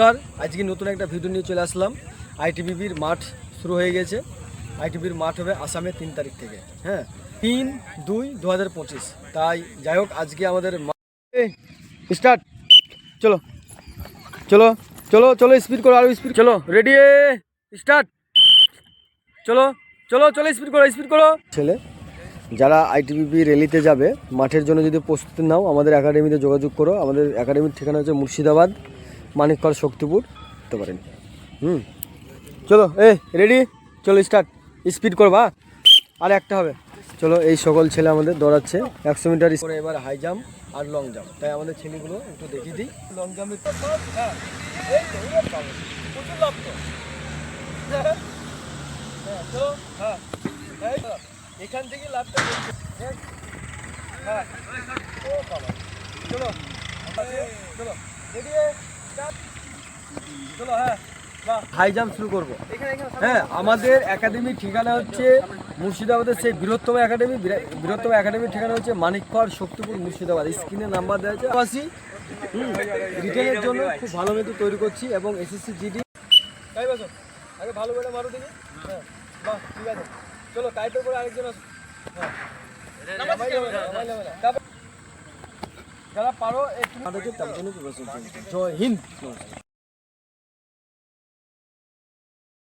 নমস্কার, আজকে নতুন একটা ভিডিও নিয়ে চলে আসলাম। আইটিবিপির মাঠ শুরু হয়ে গেছে। আইটিবিপির মাঠ হবে আসামে 3 তারিখ থেকে, হ্যাঁ, 3/2/2025। তাই যাই হোক, আজকে আমাদের স্টার্ট। চলো চলো চলো চলো, স্পিড করো, আরো স্পিড। চলো, রেডি, স্টার্ট। চলো চলো চলো, স্পিড করো, স্পিড করো। ছেলে যারা আইটিবিপি র্যালিতে যাবে, মাঠের জন্য যদি প্রস্তুতি নাও, আমাদের একাডেমিতে যোগাযোগ করো। আমাদের একাডেমির ঠিকানা হচ্ছে মুর্শিদাবাদ, মানিকগড়, শক্তিপুর করতে পারেন। চলো, রেডি, চলো স্টার্ট। স্পিড করবা, আর একটা হবে। চলো, এই সকল ছেলে আমাদের দৌড়াচ্ছে 100 মিটার করে, এবার হাই জাম্প আর লং জাম্প। তাই আমাদের ছেলেগুলো একটু দেখিয়ে দিই। লং জাম্পে প্রচুর লাভ তো। চলো, এখান থেকে লাভটা চলো চলো, রেডি, চলো। হাই জাম্প শুরু করবো। হ্যাঁ, আমাদের একাডেমির ঠিকানা হচ্ছে মুর্শিদাবাদের সেই বৃহত্তম একাডেমির ঠিকানা হচ্ছে মানিকগড়, শক্তিপুর, মুর্শিদাবাদ। স্ক্রিনে নাম্বার দেওয়া আছে। আসি রিটেনের জন্য খুব ভালো মেধু তৈরি করছি, এবং এসএসসি জিডি। তাই বসো, আগে ভালো করে মারো দেখি। হ্যাঁ, বাহ, ঠিক আছে। চলো, টাইপের করে আরেকজন আসো। হ্যাঁ, যারা পারো একটু জয় হিন্দ।